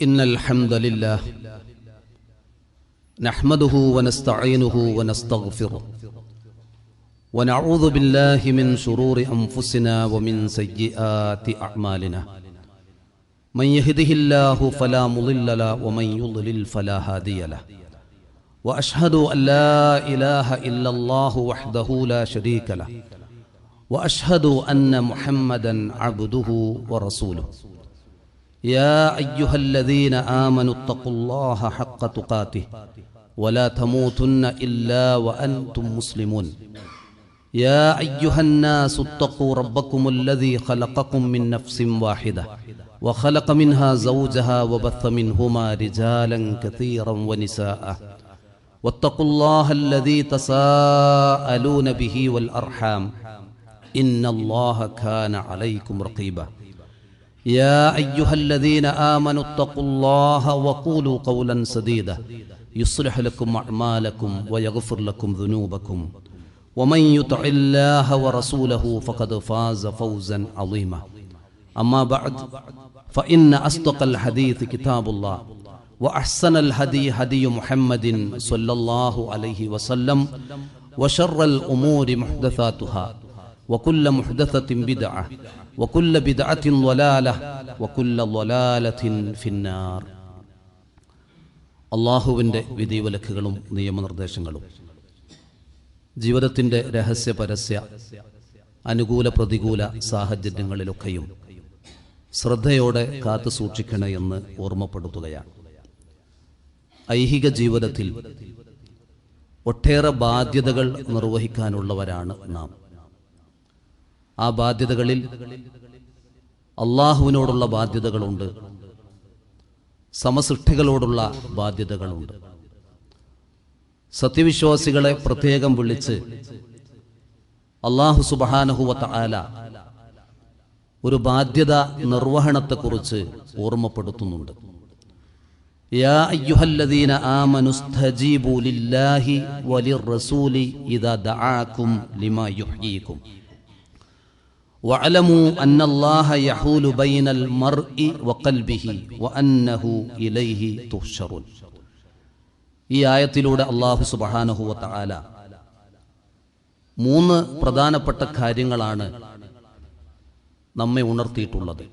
إن الحمد لله نحمده ونستعينه ونستغفره ونعوذ بالله من شرور أنفسنا ومن سيئات أعمالنا من يهده الله فلا مضل له ومن يضلل فلا هادي له وأشهد أن لا إله إلا الله وحده لا شريك له وأشهد أن محمدا عبده ورسوله يا أيها الذين آمنوا اتقوا الله حق تقاته ولا تموتن إلا وأنتم مسلمون يا أيها الناس اتقوا ربكم الذي خلقكم من نفس واحدة وخلق منها زوجها وبث منهما رجالا كثيرا ونساء واتقوا الله الذي تساءلون به والأرحام إن الله كان عليكم رقيبا يا أيها الذين آمنوا اتقوا الله وقولوا قولا سديدا يصلح لكم أعمالكم ويغفر لكم ذنوبكم ومن يطع الله ورسوله فقد فاز فوزا عظيما أما بعد فإن أصدق الحديث كتاب الله وأحسن الهدي هدي محمد صلى الله عليه وسلم وشر الأمور محدثاتها وكل محدثة بدعة وكل بدعة ضلالة وكل ضلالة في النار. അള്ളാഹുവിൻ്റെ വിധിവിലക്കുകളും നിയമനിർദ്ദേശങ്ങളും ജീവിതത്തിൻ്റെ രഹസ്യ പരസ്യ അനുകൂല പ്രതികൂല സാഹചര്യങ്ങളിലൊക്കെയും ശ്രദ്ധയോടെ കാത്തു സൂക്ഷിക്കണേ എന്ന് ഓർമ്മപ്പെടുത്തുകയാണ്. ഐഹിക ജീവിതത്തിൽ ഒട്ടേറെ ബാധ്യതകൾ നിർവഹിക്കാനുള്ളവരാണ് നാം. ആ ബാധ്യതകളിൽ അള്ളാഹുവിനോടുള്ള ബാധ്യതകളുണ്ട്, സമസൃഷ്ടികളോടുള്ള ബാധ്യതകളുണ്ട്. സത്യവിശ്വാസികളെ പ്രത്യേകം വിളിച്ച് അല്ലാഹു സുബ്ഹാനഹു വ തആല ഒരു ബാധ്യത നിർവഹണത്തെക്കുറിച്ച് ഓർമ്മപ്പെടുത്തുന്നുണ്ട്. യാ അയ്യുഹല്ലദീന ആമനു സ്തജീബു ലില്ലാഹി വലിർറസൂലി ഇദാ ദഅാകും ലിമാ യുഹ്യീകും വഅലമു അന്നല്ലാഹ യഹൂലു ബൈനൽ മർഇ വഖൽബിഹി വഅന്നഹു ഇലൈഹി തുഹ്ശറുൻ. ഈ ആയത്തിലൂടെ അല്ലാഹു സുബ്ഹാനഹു വ തആല മൂന്ന് പ്രധാനപ്പെട്ട കാര്യങ്ങളാണ് നമ്മെ ഉണർത്തിയിട്ടുള്ളത്.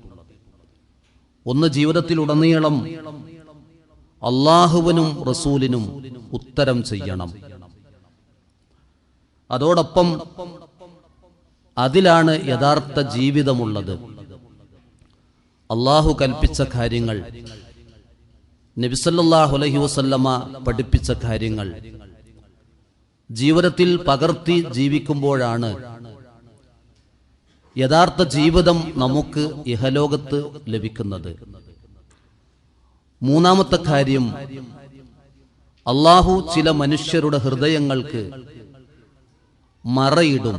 ഒന്ന്, ജീവിതത്തിലുടനീളം അല്ലാഹുവിനും റസൂലിനും ഉത്തരം ചെയ്യണം. അതോടൊപ്പം അതിലാണ് യഥാർത്ഥ ജീവിതമുള്ളത്. അല്ലാഹു കൽപ്പിച്ച കാര്യങ്ങൾ, നബി സല്ലല്ലാഹു അലൈഹി വസല്ലമ പഠിപ്പിച്ച കാര്യങ്ങൾ ജീവിതത്തിൽ പകർത്തി ജീവിക്കുമ്പോഴാണ് യഥാർത്ഥ ജീവിതം നമുക്ക് ഇഹലോകത്ത് ലഭിക്കുന്നത്. മൂന്നാമത്തെ കാര്യം, അല്ലാഹു ചില മനുഷ്യരുടെ ഹൃദയങ്ങൾക്ക് മറയിടും.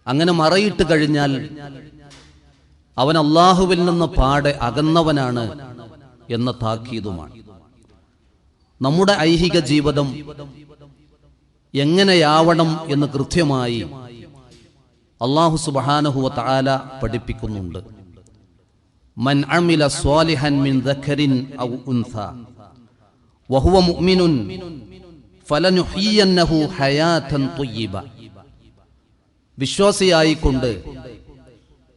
അങ്ങനെ മറയിട്ട് കഴിഞ്ഞാൽ അവൻ അല്ലാഹുവിൽ നിന്ന് പാടെ അകന്നവനാണ് എന്ന താക്കീതുമാണ്. നമ്മുടെ ഐഹിക ജീവിതം എങ്ങനെയാവണം എന്ന് കൃത്യമായി അല്ലാഹു സുബ്ഹാനഹു വ തആല പഠിപ്പിക്കുന്നുണ്ട്. മൻ അമില സ്വാലിഹൻ മിൻ ദക്കറിൻ ഔ ഉൻസാ വഹുവ മുഅ്മിനുൻ ഫലനുഹ്യിയന്നഹു ഹയാതൻ ത്വയ്യിബ. വിശ്വാസിയായിക്കൊണ്ട്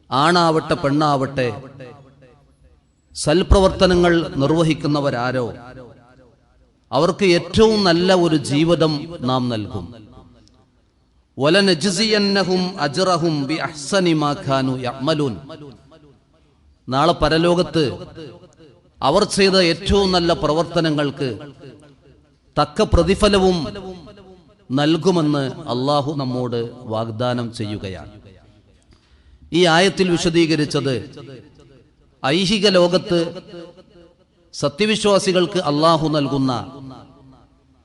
ആണാവട്ടെ പെണ്ണാവട്ടെ സൽപ്രവർത്തനങ്ങൾ നിർവഹിക്കുന്നവരാരോ അവർക്ക് ഏറ്റവും നല്ല ഒരു ജീവിതം നാം നൽകും. വലനജ്സിയന്നഹും അജ്റഹും ബിഅഹ്സനി മാ കാനൂ യഅമലൂൻ. നാളെ പരലോകത്ത് അവർ ചെയ്ത ഏറ്റവും നല്ല പ്രവർത്തനങ്ങൾക്ക് തക്ക പ്രതിഫലവും നൽകുമെന്ന് അല്ലാഹു നമ്മോട് വാഗ്ദാനം ചെയ്യുകയാണ്. ഈ ആയത്തിൽ വിശദീകരിച്ചത് ഐഹിക ലോകത്ത് സത്യവിശ്വാസികൾക്ക് അല്ലാഹു നൽകുന്ന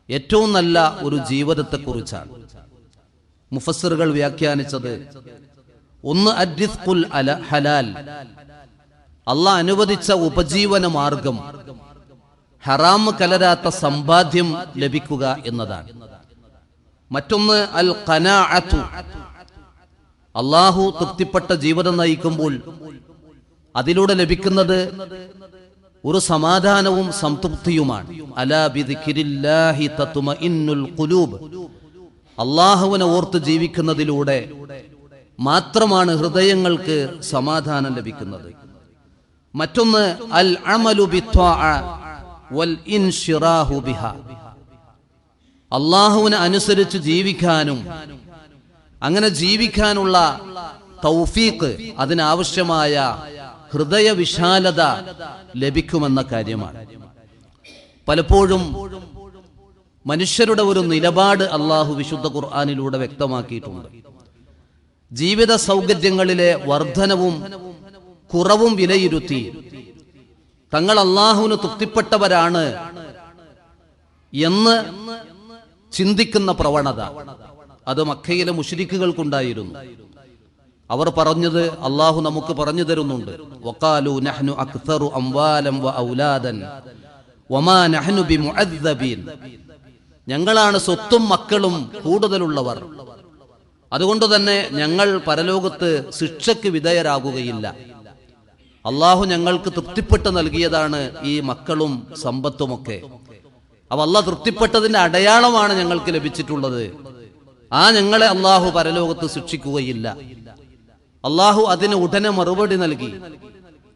ഏറ്റവും നല്ല ഒരു ജീവിതത്തെക്കുറിച്ചാണ്. മുഫസ്സിറുകൾ വ്യാഖ്യാനിച്ചത്, ഒന്ന് അർരിസ്ഖുൽ ഹലാൽ, അല്ലാഹ് അനുവദിച്ച ഉപജീവന മാർഗം, ഹറാം കലരാത്ത സമ്പാദ്യം ലഭിക്കുക എന്നതാണ്. മറ്റൊന്ന് അൽ ഖനാഅത്തു, അല്ലാഹു തൃപ്തിപ്പെട്ട ജീവിതം നയിക്കുമ്പോൾ അതിലൂടെ ലഭിക്കുന്നത് ഒരു സമാധാനവും സംതൃപ്തിയുമാണ്. അലാ ബിദിക്രില്ലാഹി തത്മഇന്നുൽ ഖുലൂബ്. അല്ലാഹുവിനെ ഓർത്ത് ജീവിക്കുന്നതിലൂടെ മാത്രമാണ് ഹൃദയങ്ങൾക്ക് സമാധാനം ലഭിക്കുന്നത്. മറ്റൊന്ന് അൽ അമലു ബിത്വാഅ വൽ ഇൻശിറാഹു ബിഹാ. അല്ലാഹുവിനെ അനുസരിച്ച് ജീവിക്കാനും അങ്ങനെ ജീവിക്കാനുള്ള തൗഫീഖ്, അതിനാവശ്യമായ ഹൃദയവിശാലത ലഭിക്കുമെന്ന കാര്യമാണ്. പലപ്പോഴും മനുഷ്യരുടെ ഒരു നിലപാട് അല്ലാഹു വിശുദ്ധ ഖുർആനിലൂടെ വ്യക്തമാക്കിയിട്ടുണ്ട്. ജീവിത സൗകര്യങ്ങളിലെ വർധനവും കുറവും വിലയിരുത്തി തങ്ങൾ അല്ലാഹുവിന് തൃപ്തിപ്പെട്ടവരാണ് എന്ന് ചിന്തിക്കുന്ന പ്രവണത അത് മക്കയിലെ മുശ്രിക്കുകൾക്കുണ്ടായിരുന്നു. അവർ പറഞ്ഞത് അല്ലാഹു നമുക്ക് പറഞ്ഞു തരുന്നുണ്ട്. വഖാലു നഹ്നു അക്തറു അംവാലൻ വ ഔലാദൻ വമാ നഹ്നു ബിമുഅദ്ദബീൻ. ഞങ്ങളാണ് സ്വത്തും മക്കളും കൂടുതലുള്ളവർ, അതുകൊണ്ട് തന്നെ ഞങ്ങൾ പരലോകത്ത് ശിക്ഷയ്ക്ക് വിധേയരാകുകയില്ല. അല്ലാഹു ഞങ്ങൾക്ക് തൃപ്തിപ്പെട്ട് നൽകിയതാണ് ഈ മക്കളും സമ്പത്തുമൊക്കെ. അപ്പൊ അല്ലാഹു തൃപ്തിപ്പെട്ടതിന്റെ അടയാളമാണ് ഞങ്ങൾക്ക് ലഭിച്ചിട്ടുള്ളത്. ആ ഞങ്ങളെ അല്ലാഹു പരലോകത്ത് ശിക്ഷിക്കുകയില്ല. അല്ലാഹു അതിന് ഉടനെ മറുപടി നൽകി.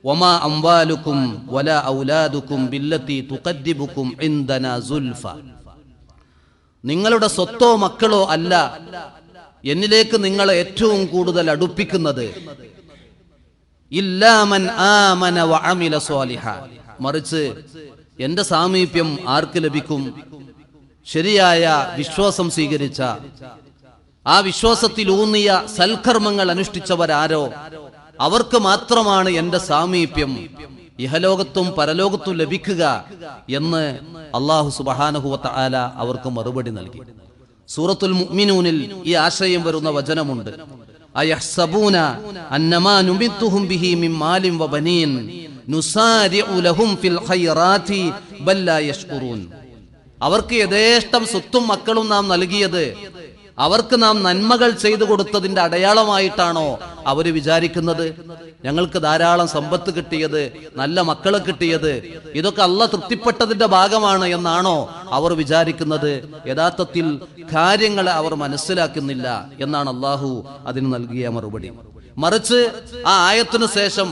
വമാ അംവാലുക്കും വലാ ഔലാദുക്കും ബില്ലത്തി തുഖദ്ദിബുക്കും ഇൻദനാ സുൽഫ. നിങ്ങളുടെ സ്വത്തോ മക്കളോ അല്ല എന്നിലേക്ക് നിങ്ങളെ ഏറ്റവും കൂടുതൽ അടുപ്പിക്കുന്നത്. ഇല്ലാ മൻ ആമന വഅമില സ്വാലിഹ. മറിച്ച് എന്റെ സാമീപ്യം ആർക്ക് ലഭിക്കും? ശരിയായ വിശ്വാസം സ്വീകരിച്ച, ആ വിശ്വാസത്തിലൂന്നിയ സൽക്കർമ്മങ്ങൾ അനുഷ്ഠിച്ചവരാരോ അവർക്ക് മാത്രമാണ് എന്റെ സാമീപ്യം ഇഹലോകത്തും പരലോകത്തും ലഭിക്കുക എന്ന് അല്ലാഹു സുബ്ഹാനഹു വ തആല അവർക്ക് മറുപടി നൽകി. സൂറത്തുൽ മുഅ്മിനൂനിൽ ഈ ആശയം വരുന്ന വചനമുണ്ട്. അയഹ്സബൂന അന്നമാ നുമിത്തുഹും ബിഹി മിൻ മാലിൻ വ ബനീൻ നുസാരിഉ ലഹും ഫിൽ ഖൈറാതി ബൽ ലാ യശ്കുറൂൻ. അവർക്ക് യഥേഷ്ടം സ്വത്തും മക്കളും നാം നൽകിയത് അവർക്ക് നാം നന്മകൾ ചെയ്തു കൊടുത്തതിന്റെ അടയാളമായിട്ടാണോ അവർ വിചാരിക്കുന്നത്? ഞങ്ങൾക്ക് ധാരാളം സമ്പത്ത് കിട്ടിയത്, നല്ല മക്കളെ കിട്ടിയത്, ഇതൊക്കെ അല്ലാഹു തൃപ്തിപ്പെട്ടതിന്റെ ഭാഗമാണ് എന്നാണോ അവർ വിചാരിക്കുന്നത്? യഥാർത്ഥത്തിൽ കാര്യങ്ങളെ അവർ മനസ്സിലാക്കുന്നില്ല എന്നാണ് അല്ലാഹു അതിന് നൽകിയ മറുപടി. മറിച്ച് ആ ആയത്തിനു ശേഷം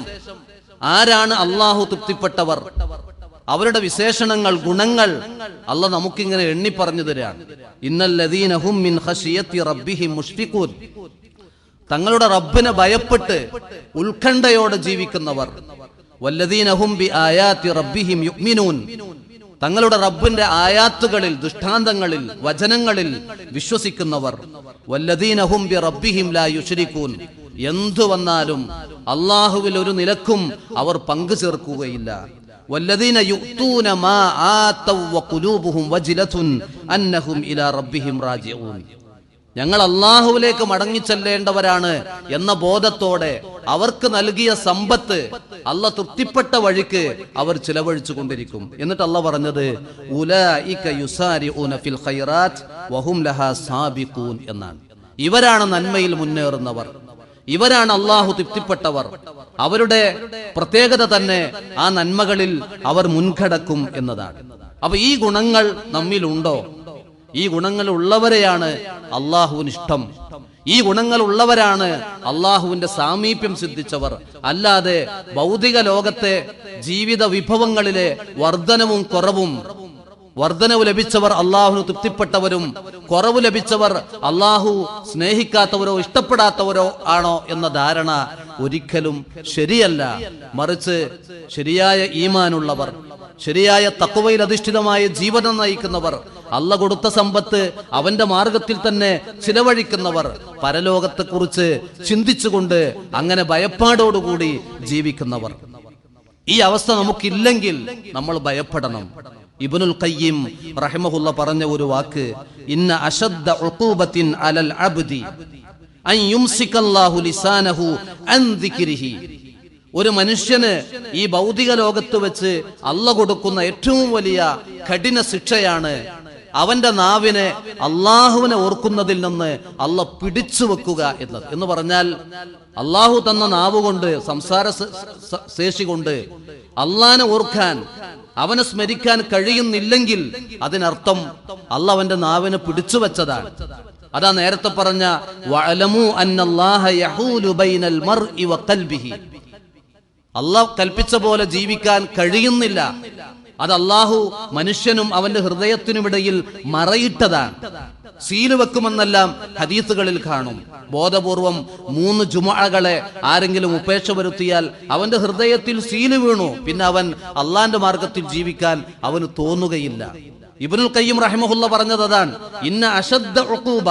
ആരാണ് അല്ലാഹു തൃപ്തിപ്പെട്ടവർ, അവരുടെ വിശേഷണങ്ങൾ, ഗുണങ്ങൾ അല്ലാഹു നമുക്കിങ്ങനെ എണ്ണി പറഞ്ഞു തരാണ്. ഇന്നല്ലദീന ഹും മിൻ ഖശിയത്തി റബ്ബിഹിം മുഷ്ഫിഖൂൻ. തങ്ങളുടെ റബ്ബിനെ ഭയപ്പെട്ട് ഉത്കണ്ഠയോടെ ജീവിക്കുന്നവർ. വല്ലദീന ഹും ബി ആയാതി റബ്ബിഹിം യുഅ്മിനൂൻ. തങ്ങളുടെ റബ്ബിന്റെ ആയാത്തുകളിൽ, ദൃഷ്ടാന്തങ്ങളിൽ, വചനങ്ങളിൽ വിശ്വസിക്കുന്നവർ. വല്ലദീന ഹും ബി റബ്ബിഹിം ലാ യുശ്രികൂൻ. എന്തു വന്നാലും അല്ലാഹുവിൽ ഒരു നിലക്കും അവർ പങ്കു ചേർക്കുകയില്ല. വല്ലദീന യുഅ്തൂന മാ ആതൗ വഖുലൂബുഹും വജിലതുൻ അന്നഹും ഇലാ റബ്ബിഹിം റാജിഊൻ. ഞങ്ങൾ അല്ലാഹുവിലേക്ക് മടങ്ങിച്ചെല്ലേണ്ടവരാണ് എന്ന ബോധത്തോടെ അവർക്ക് നൽകിയ സമ്പത്ത് അല്ലാഹു തൃപ്തിപ്പെട്ട വഴിക്ക് അവർ ചിലവഴിച്ചു കൊണ്ടിരിക്കും. എന്നിട്ട് അല്ലാഹു പറഞ്ഞത് ഉലൈക യുസാരിഊന ഫിൽ ഖൈറാത്ത് വഹും ലഹാ സാബിഖൂൻ എന്നാണ്. ഇവരാണ് നന്മയിൽ മുന്നേറുന്നവർ, ഇവരാണ് അല്ലാഹു തൃപ്തിപ്പെട്ടവർ. അവരുടെ പ്രത്യേകത തന്നെ ആ നന്മകളിൽ അവർ മുൻകടക്കും എന്നതാണ്. അപ്പൊ ഈ ഗുണങ്ങൾ നമ്മിലുണ്ടോ? ഈ ഗുണങ്ങൾ ഉള്ളവരെയാണ് അല്ലാഹുവിന് ഇഷ്ടം. ഈ ഗുണങ്ങൾ ഉള്ളവരാണ് അല്ലാഹുവിന്റെ സാമീപ്യം സിദ്ധിച്ചവർ. അല്ലാതെ ഭൗതിക ലോകത്തെ ജീവിത വിഭവങ്ങളിലെ വർധനവും കുറവും, വർധനവ് ലഭിച്ചവർ അല്ലാഹുവിന് തൃപ്തിപ്പെട്ടവരും കുറവ് ലഭിച്ചവർ അല്ലാഹു സ്നേഹിക്കാത്തവരോ ഇഷ്ടപ്പെടാത്തവരോ ആണോ എന്ന ധാരണ ഒരിക്കലും ശരിയല്ല. മറിച്ച് ശരിയായ ഈമാനുള്ളവർ, ശരിയായ തഖ്വയിൽ അധിഷ്ഠിതമായ ജീവിതം നയിക്കുന്നവർ, അല്ലാഹു കൊടുത്ത സമ്പത്ത് അവന്റെ മാർഗത്തിൽ തന്നെ ചിലവഴിക്കുന്നവർ, പരലോകത്തെക്കുറിച്ച് ചിന്തിച്ചുകൊണ്ട് അങ്ങനെ ഭയപ്പാടോടുകൂടി ജീവിക്കുന്നവർ. ഈ അവസ്ഥ നമുക്കില്ലെങ്കിൽ നമ്മൾ ഭയപ്പെടണം. ഇബ്നുൽ ഖയ്യിം റഹിമഹുല്ല പറഞ്ഞ ഒരു വാക്ക്, ഇന്ന അശദ്ദ ഉഖൂബത്തിൻ അലൽ അബ്ദി അൻ യുംസികല്ലാഹു ലിസാനഹു അൻ ദിക്രിഹി. ഒരു മനുഷ്യന് ഈ ഭൗതിക ലോകത്ത് വെച്ച് അല്ലാഹു കൊടുക്കുന്ന ഏറ്റവും വലിയ കഠിന ശിക്ഷയാണ് അവന്റെ നാവിനെ അള്ളാഹുവിനെ ഓർക്കുന്നതിൽ നിന്ന് അല്ലാഹു പിടിച്ചു വെക്കുക എന്നത്. എന്ന് പറഞ്ഞാൽ അള്ളാഹു തന്ന നാവ് കൊണ്ട്, സംസാര ശേഷി കൊണ്ട് അള്ളാനെ ഓർക്കാൻ, അവനെ സ്മരിക്കാൻ കഴിയുന്നില്ലെങ്കിൽ അതിനർത്ഥം അള്ളാഹ് അവന്റെ നാവിനെ പിടിച്ചു വെച്ചതാണ്. അതാ നേരത്തെ പറഞ്ഞ വഅലമു അന്നല്ലാഹ യഹൂലു ബൈനൽ മർഇ വഖൽബിഹി. അള്ളാഹ് കൽപ്പിച്ച പോലെ ജീവിക്കാൻ കഴിയുന്നില്ല. അത് അള്ളാഹു മനുഷ്യനും അവന്റെ ഹൃദയത്തിനുമിടയിൽ മറയിട്ടതാണ്. സീല് വെക്കുമെന്നെല്ലാം ഹദീസുകളിൽ കാണും. ബോധപൂർവം 3 ജുമുഅകളെ ആരെങ്കിലും ഉപേക്ഷ വരുത്തിയാൽ അവന്റെ ഹൃദയത്തിൽ സീല് വീണു. പിന്നെ അവൻ അള്ളാന്റെ മാർഗത്തിൽ ജീവിക്കാൻ അവന് തോന്നുകയില്ല. ഇബ്നുൽ ഖയ്യിം റഹിമഹുല്ല പറഞ്ഞത് അതാണ്. ഇന്ന അശദ്ദ ഉഖൂബ,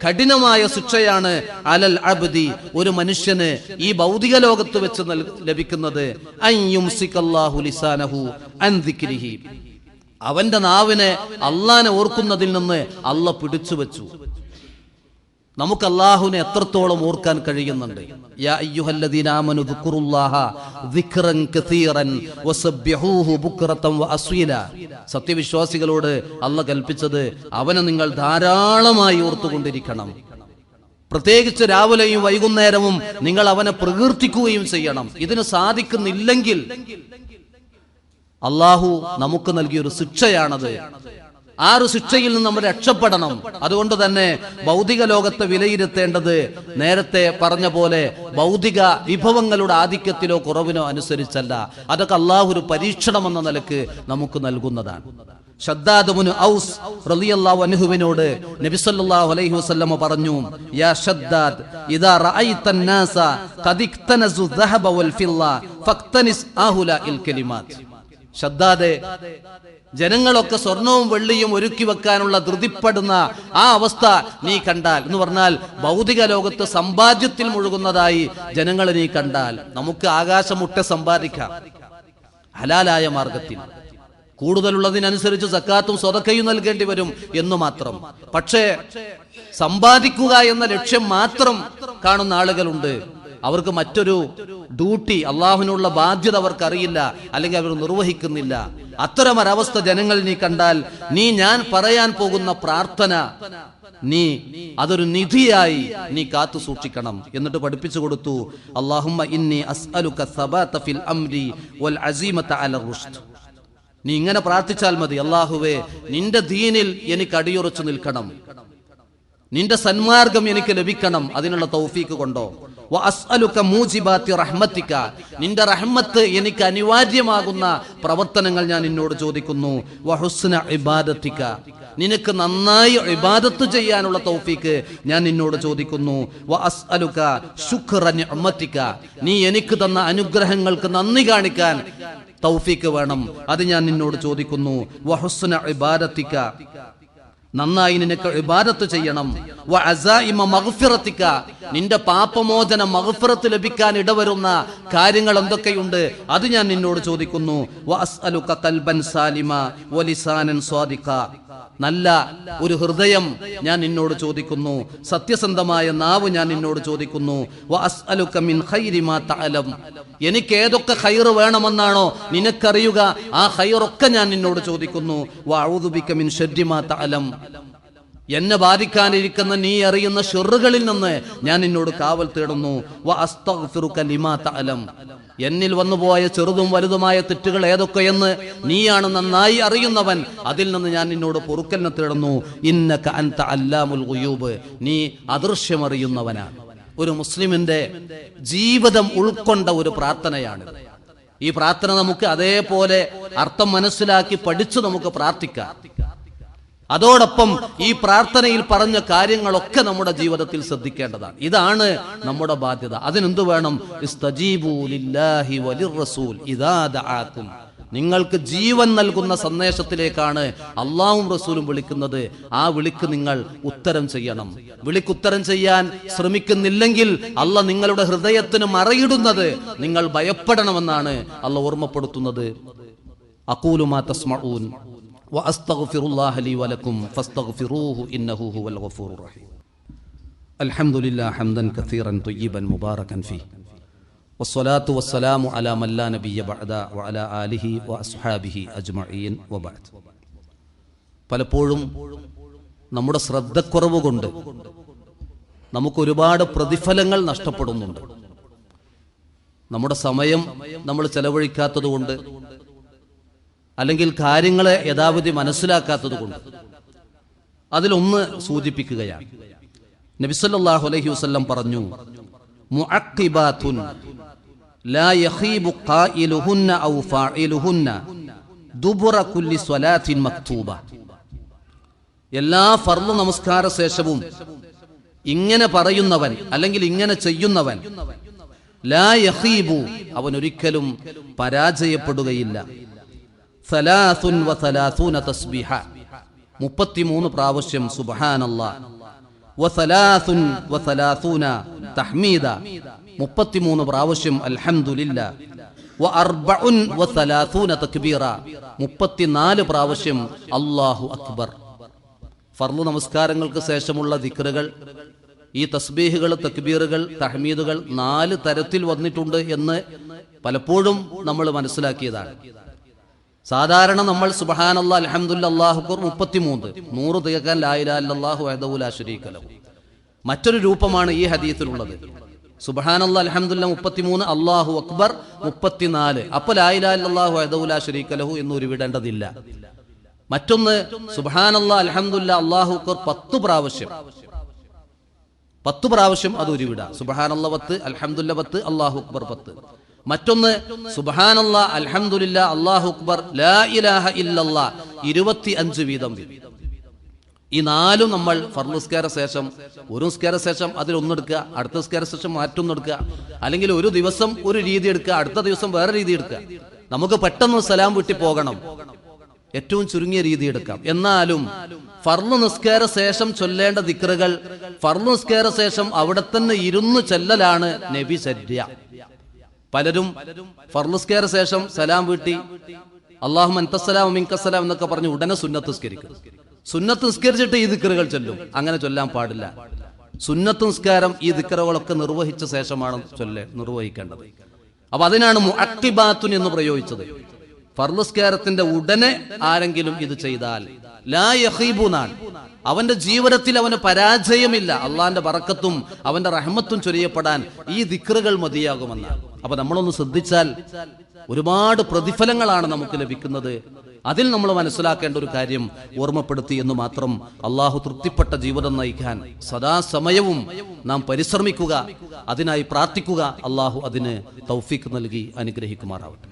കഠിനമായ ശിക്ഷയാണ് അലൽ അബ്ദി, ഒരു മനുഷ്യന് ഈ ഭൗതിക ലോകത്ത് വെച്ച് ലഭിക്കുന്നത്, അൻ യുംസികല്ലാഹു ലിസാനഹു അൻ ദിക്രിഹി, അവന്റെ നാവിനെ അള്ളാനെ ഓർക്കുന്നതിൽ നിന്ന് അള്ളാഹ് പിടിച്ചു വെച്ചു. നമുക്ക് അല്ലാഹുവിനെ എത്രത്തോളം ഓർക്കാൻ കഴിയുന്നുണ്ട്? യാ അയ്യുഹല്ലദീന ആമനു ദുക്റുല്ലാഹ ദിക്റൻ കസീറൻ വസബ്ബിഹൂഹു ബുക്റതൻ വഅസ്വീല. സത്യവിശ്വാസികളോട് അല്ലാഹ് കൽപ്പിച്ചത് അവനെ നിങ്ങൾ ധാരാളമായി ഓർത്തുകൊണ്ടിരിക്കണം. പ്രത്യേകിച്ച് രാവിലെയും വൈകുന്നേരവും നിങ്ങൾ അവനെ പ്രകീർത്തിക്കുകയും ചെയ്യണം. ഇതിന് സാധിക്കുന്നില്ലെങ്കിൽ അല്ലാഹു നമുക്ക് നൽകിയൊരു ശിക്ഷയാണത്. ആ ഒരു ശിക്ഷയിൽ നിന്ന് നമ്മൾ രക്ഷപ്പെടണം. അതുകൊണ്ട് തന്നെ ഭൗതിക ലോകത്തെ വിലയിരുത്തേണ്ടത് നേരത്തെ പറഞ്ഞ പോലെ ഭൗതിക വിഭവങ്ങളുടെ ആധിക്യത്തിലോ കുറവിനോ അനുസരിച്ചല്ല. അതൊക്കെ അള്ളാഹു ഒരു പരീക്ഷണം എന്ന നിലക്ക് നമുക്ക് നൽകുന്നതാണ്. ശദ്ദാദ് ഇബ്നു ഔസ് റളിയല്ലാഹു അൻഹുവിനോട് നബി സല്ലല്ലാഹു അലൈഹി വസല്ലം പറഞ്ഞു, യാ ശദ്ദാദ് ഇദാ റഅയ്തൻ നാസ ഖദ് ഇക്തനസു ദഹബ വൽ ഫില്ല ഫക്തനിസ് ആഹുലാഇൽ കലിമാത്ത്. ശദ്ദാദേ, ജനങ്ങളൊക്കെ സ്വർണവും വെള്ളിയും ഒരുക്കി വെക്കാനുള്ള ധൃതിപ്പെടുന്ന ആ അവസ്ഥ നീ കണ്ടാൽ, എന്ന് പറഞ്ഞാൽ ഭൗതിക ലോകത്ത് സമ്പാദ്യത്തിൽ മുഴുകുന്നതായി ജനങ്ങളെ നീ കണ്ടാൽ, നമുക്ക് ആകാശമുട്ട സമ്പാദിക്കാം ഹലാലായ മാർഗത്തിൽ. കൂടുതലുള്ളതിനനുസരിച്ച് സക്കാത്തും സ്വതക്കയും നൽകേണ്ടി വരും എന്ന് മാത്രം. പക്ഷേ സമ്പാദിക്കുക എന്ന ലക്ഷ്യം മാത്രം കാണുന്ന ആളുകളുണ്ട്. അവർക്ക് മറ്റൊരു ഡ്യൂട്ടി, അള്ളാഹുവിനുള്ള ബാധ്യത അവർക്കറിയില്ല, അല്ലെങ്കിൽ അവർ നിർവഹിക്കുന്നില്ല. അത്തരമൊരവസ്ഥ ജനങ്ങൾ നീ കണ്ടാൽ, നീ ഞാൻ പറയാൻ പോകുന്ന പ്രാർത്ഥന നീ അതൊരു നിധിയായി നീ കാത്തു സൂക്ഷിക്കണം. എന്നിട്ട് പഠിപ്പിച്ചു കൊടുത്തു, അല്ലാഹുമ്മ ഇന്നി അസ്അലുക സബാത ഫിൽ അംരി വൽ അസീമത അലർ റുഷ്ദ്. നീ ഇങ്ങനെ പ്രാർത്ഥിച്ചാൽ മതി, അല്ലാഹുവേ നിന്റെ ദീനിൽ എനിക്ക് അടിയുറച്ചു നിൽക്കണം, നിന്റെ സന്മാർഗം എനിക്ക് ലഭിക്കണം, അതിനുള്ള തൗഫീക്ക് കൊണ്ടോ. വഅസ്അലുക മൂജിബാത്തി റഹ്മതിക, നിന്റെ റഹ്മത്ത് എനിക്ക് അനിവാര്യമാകുന്ന പ്രവർത്തനങ്ങൾ ഞാൻ നിന്നോട് ചോദിക്കുന്നു. വഹുസ്ന ഇബാദതിക, നിനക്ക് നന്നായി ഇബാദത്ത് ചെയ്യാനുള്ള തൗഫീക്ക് ഞാൻ നിന്നോട് ചോദിക്കുന്നു. വഅസ്അലുക ശുക്ര നിഅമതിക, നീ എനിക്ക് തന്ന അനുഗ്രഹങ്ങൾക്ക് നന്ദി കാണിക്കാൻ തൗഫീക്ക് വേണം, അത് ഞാൻ നിന്നോട് ചോദിക്കുന്നു. വഹുസ്ന ഇബാദതിക, നന്നായി നിനക്ക് ഇബാദത്ത് ചെയ്യണം. വഅസായിമ മഗ്ഫിറതിക, നിന്റെ പാപമോചന മഗ്ഫിറത്ത് ലഭിക്കാൻ ഇടവരുന്ന കാര്യങ്ങൾ എന്തൊക്കെയുണ്ട് അത് ഞാൻ നിന്നോട് ചോദിക്കുന്നു. വഅസ്അലുക ഖൽബൻ സാലിമ വലിസാനൻ സ്വാദിഖ, നല്ല ഒരു ഹൃദയം ഞാൻ നിന്നോട് ചോദിക്കുന്നു, സത്യസന്ധമായ നാവ് ഞാൻ നിന്നോട് ചോദിക്കുന്നു. വഅസ്അലുക മിൻ ഖൈരി മാ തഅലം, എനിക്ക് ഏതൊക്കെ ഖൈർ വേണമെന്നാണോ നിനക്കറിയുക ആ ഖൈറൊക്കെ ഞാൻ നിന്നോട് ചോദിക്കുന്നു. വഅഊദു ബിക മിൻ ശർരി മാ തഅലം, എന്നെ ബാധിക്കാനിരിക്കുന്ന നീ അറിയുന്ന ഷെറുകളിൽ നിന്ന് ഞാൻ നിന്നോട് കാവൽ തേടുന്നു. വഅസ്തഗ്ഫിറുക ലിമാ തഅലം, എന്നിൽ വന്നുപോയ ചെറുതും വലുതുമായ തെറ്റുകൾ ഏതൊക്കെയെന്ന് നീയാണ് നന്നായി അറിയുന്നവൻ, അതിൽ നിന്ന് ഞാൻ നിന്നോട് പൊറുക്കലിനെ തേടുന്നു. ഇന്നക അൻത അല്ലാമുൽ ഗുയൂബ്, നീ അദൃശ്യമറിയുന്നവനാണ്. ഒരു മുസ്ലിമിന്റെ ജീവിതം ഉൾക്കൊണ്ട ഒരു പ്രാർത്ഥനയാണ് ഈ പ്രാർത്ഥന. നമുക്ക് അതേപോലെ അർത്ഥം മനസ്സിലാക്കി പഠിച്ചു നമുക്ക് പ്രാർത്ഥിക്കാം. അതോടൊപ്പം ഈ പ്രാർത്ഥനയിൽ പറഞ്ഞ കാര്യങ്ങളൊക്കെ നമ്മുടെ ജീവിതത്തിൽ ശ്രദ്ധിക്കേണ്ടതാണ്. ഇതാണ് നമ്മുടെ ബാധ്യത. അതിനെന്ത് വേണം? ഇസ്തജീബു ലില്ലാഹി വലിർറസൂൽ ഇദാ ദഅാകും, നിങ്ങൾക്ക് ജീവൻ നൽകുന്ന സന്ദേശത്തിലേക്കാണ് അള്ളാഹും റസൂലും വിളിക്കുന്നത്. ആ വിളിക്ക് നിങ്ങൾ ഉത്തരം ചെയ്യണം. വിളിക്കുത്തരം ചെയ്യാൻ ശ്രമിക്കുന്നില്ലെങ്കിൽ അള്ളാഹ് നിങ്ങളുടെ ഹൃദയത്തിന് മറയിടുന്നത് നിങ്ങൾ ഭയപ്പെടണമെന്നാണ് അള്ളാഹ് ഓർമ്മപ്പെടുത്തുന്നത്. അഖൂലു മാ തസ്മഊൻ വഅസ്തഗ്ഫിറുല്ലാഹ ലി വലക്കും ഫസ്തഗ്ഫിറൂഹു ഇന്നഹു ഹുവൽ ഗഫൂറുർ റഹീം. അൽഹംദുലില്ലാഹി ഹംദൻ കസീറൻ ത്വയ്യിബൻ മുബാറകൻ ഫീഹി വസ്സലാത്തു വസ്സലാമു അലാ മൻ ലാ നബിയ്യ ബഅദ വഅലാ ആലിഹി വഅസ്ഹാബിഹി അജ്മഈൻ വബഅദ്. പലപ്പോഴും നമ്മുടെ ശ്രദ്ധക്കുറവ് കൊണ്ട് നമുക്കൊരുപാട് പ്രതിഫലങ്ങൾ നഷ്ടപ്പെടുന്നുണ്ട്. നമ്മുടെ സമയം നമ്മൾ ചെലവഴിക്കാത്തത് കൊണ്ട്, അല്ലെങ്കിൽ കാര്യങ്ങളെ യഥാവിധി മനസ്സിലാക്കാത്തത് കൊണ്ട്. അതിലൊന്ന് സൂചിപ്പിക്കുകയാണ്. നബി സല്ലല്ലാഹു അലൈഹി വസല്ലം പറഞ്ഞു, മുഅഖിബാതുൻ ലാ യഖീബു ഖായിലുഹുന്ന ഔ ഫാഇലുഹുന്ന ദുബുറ കുല്ലി സ്വലാത്തിൻ മക്തൂബ. എല്ലാ ഫർള് നമസ്കാര ശേഷവും ഇങ്ങനെ പറയുന്നവൻ അല്ലെങ്കിൽ ഇങ്ങനെ ചെയ്യുന്നവൻ ലാ യഖീബു, അവൻ ഒരിക്കലും പരാജയപ്പെടുകയില്ല. സലാസുൻ വസലാസൂന തസ്ബീഹ, 33 പ്രാവശ്യം സുബ്ഹാനല്ലാഹ്. വസലാസുൻ വസലാസൂന തഹ്മീദ, 33 പ്രാവശ്യം അൽഹംദുലില്ലാഹ്. വഅർബഉൻ വസലാസൂന തക്ബീറ, 34 പ്രാവശ്യം അല്ലാഹു അക്ബർ. ഫർള് നമസ്കാരങ്ങൾക്ക് ശേഷമുള്ള ദിക്റുകൾ, ഈ തസ്ബീഹുകൾ, തക്ബീറുകൾ, തഹ്മീദുകൾ 4 തരത്തിൽ വന്നിട്ടുണ്ട് എന്ന് പലപ്പോഴും നമ്മൾ മനസ്സിലാക്കിയതാണ്. സാധാരണ നമ്മൾ സുബ്ഹാനല്ലാഹ് അൽഹംദുലില്ലാഹ് അല്ലാഹു അക്ബർ 33, 100 തികക്കാൻ ലാ ഇലാഹ ഇല്ലല്ലാഹു വഹ്ദഹു ലാ ശരീക ലഹു. മറ്റൊരു രൂപമാണ് ഈ ഹദീസിലുള്ളത്. സുബ്ഹാനല്ലാഹ് അൽഹംദുലില്ലാഹ് 33, അല്ലാഹു അക്ബർ 34. അപ്പോൾ ലാ ഇലാഹ ഇല്ലല്ലാഹു വഹ്ദഹു ലാ ശരീക ലഹു എന്ന് ഉരുവിടേണ്ടതില്ല. മറ്റൊന്ന് സുബ്ഹാനല്ലാഹ് അൽഹംദുലില്ലാഹ് അല്ലാഹു അക്ബർ 10 പ്രാവശ്യം, 10 പ്രാവശ്യം അത് ഉരുവിടാം. സുബ്ഹാനല്ലാഹ് 10, അൽഹംദുലില്ലാഹ് 10, അല്ലാഹു അക്ബർ 10. മറ്റൊന്ന് സുബ്ഹാനല്ലാഹ് അൽഹംദുലില്ലാഹ് അല്ലാഹു അക്ബർ ലാ ഇലാഹ ഇല്ലല്ലാഹ് 25 വീതം. ഈ 4 നമ്മൾ ഫർള് നിസ്കാര ശേഷം, ഒരു നിസ്കാര ശേഷം അതിൽ ഒന്നെടുക്കുക, അടുത്ത നിസ്കാര ശേഷം മറ്റൊന്നെടുക്കുക, അല്ലെങ്കിൽ ഒരു ദിവസം ഒരു രീതി എടുക്കുക, അടുത്ത ദിവസം വേറെ രീതി എടുക്കുക. നമുക്ക് പെട്ടെന്ന് സലാം വിട്ടി പോകണം, ഏറ്റവും ചുരുങ്ങിയ രീതി എടുക്കാം. എന്നാലും ഫർള് നിസ്കാര ശേഷം ചൊല്ലേണ്ട ദിക്റുകൾ ഫർള് നിസ്കാര ശേഷം അവിടെ തന്നെ ഇരുന്ന് ചൊല്ലലാണ് നബി ചര്യ. പലരും ഫർള് നിസ്കാര ശേഷം സലാം വീട്ടി അല്ലാഹുമ്മ അൻതസ്സലാമു മിൻകസ്സലാം എന്നൊക്കെ പറഞ്ഞ് ഉടനെ സുന്നത്ത് നിസ്കരിക്കും. സുന്നത്ത് നിസ്കരിച്ചിട്ട് ഈ ദിക്റുകൾ ചൊല്ലും. അങ്ങനെ ചൊല്ലാൻ പാടില്ല. സുന്നത്ത് നിസ്കാരം ഈ ദിക്റുകളൊക്കെ നിർവഹിച്ച ശേഷമാണ് നിർവഹിക്കേണ്ടത്. അപ്പൊ അതിനാണ് മുഅഖിബാത്തുൻ എന്ന് പ്രയോഗിച്ചത്. ഫർള് നിസ്കാരത്തിന്റെ ഉടനെ ആരെങ്കിലും ഇത് ചെയ്താൽ ലാ യഖീബുനാൻ, അവന്റെ ജീവിതത്തിൽ അവന് പരാജയമില്ല. അള്ളാന്റെ ബറക്കത്തും അവന്റെ റഹ്മത്തും ചൊരിയപ്പെടാൻ ഈ ദിക്റുകൾ മതിയാകുമെന്നാണ്. അപ്പൊ നമ്മളൊന്ന് ശ്രദ്ധിച്ചാൽ ഒരുപാട് പ്രതിഫലങ്ങളാണ് നമുക്ക് ലഭിക്കുന്നത്. അതിൽ നമ്മൾ മനസ്സിലാക്കേണ്ട ഒരു കാര്യം ഓർമ്മപ്പെടുത്തി എന്ന് മാത്രം. അള്ളാഹു തൃപ്തിപ്പെട്ട ജീവിതം നയിക്കാൻ സദാസമയവും നാം പരിശ്രമിക്കുക, അതിനായി പ്രാർത്ഥിക്കുക. അള്ളാഹു അതിന് തൗഫീഖ് നൽകി അനുഗ്രഹിക്കുമാറാവട്ടെ.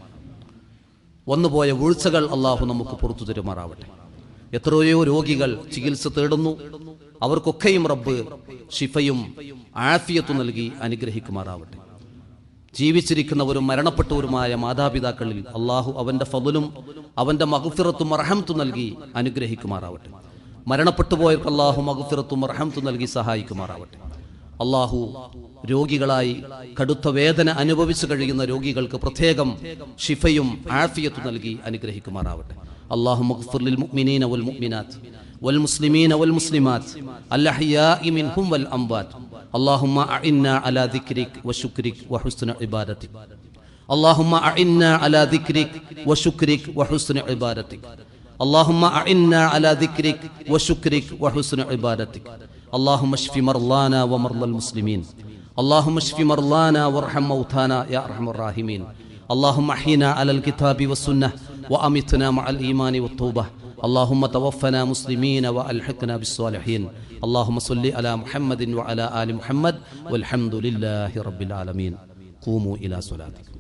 വന്നുപോയ വീഴ്ചകൾ അള്ളാഹു നമുക്ക് പുറത്തു തരുമാറാവട്ടെ. എത്രയോ രോഗികൾ ചികിത്സ തേടുന്നു, അവർക്കൊക്കെയും റബ്ബ് ശിഫയും ആഫിയത്തും നൽകി അനുഗ്രഹിക്കുമാറാവട്ടെ. ജീവിച്ചിരിക്കുന്നവരും മരണപ്പെട്ടവരുമായ മാതാപിതാക്കളിൽ അള്ളാഹു അവന്റെ ഫضലും അവന്റെ മഗ്ഫിറത്തും റഹ്മത്തും നൽകി അനുഗ്രഹിക്കുമാറാവട്ടെ. മരണപ്പെട്ടുപോയവർക്ക് അള്ളാഹു മഗ്ഫിറത്തും റഹ്മത്തും നൽകി സഹായിക്കുമാറാവട്ടെ. അള്ളാഹു രോഗികളായി കടുത്ത വേദന അനുഭവിച്ചു കഴിയുന്ന രോഗികൾക്ക് പ്രത്യേകം ശിഫയും ആഫിയത്തും നൽകി അനുഗ്രഹിക്കുമാറാവട്ടെ. اللهم اغفر للمؤمنين والمؤمنات والمسلمين والمسلمات الأحياء منهم والأموات. اللهم أعنا على ذكرك وشكرك وحسن عبادتك. اللهم أعنا على ذكرك وشكرك وحسن عبادتك. اللهم أعنا على ذكرك وشكرك وحسن عبادتك. اللهم اشف مرضانا ومرضى المسلمين. اللهم اشف مرضانا وارحم موتانا يا أرحم الراحمين. اللهم احينا على الكتاب والسنة وأمتنا مع الإيمان والتوبة. اللهم توفنا مسلمين وألحقنا بالصالحين. اللهم صل على محمد وعلى آل محمد والحمد لله رب العالمين. قوموا إلى صلاتكم.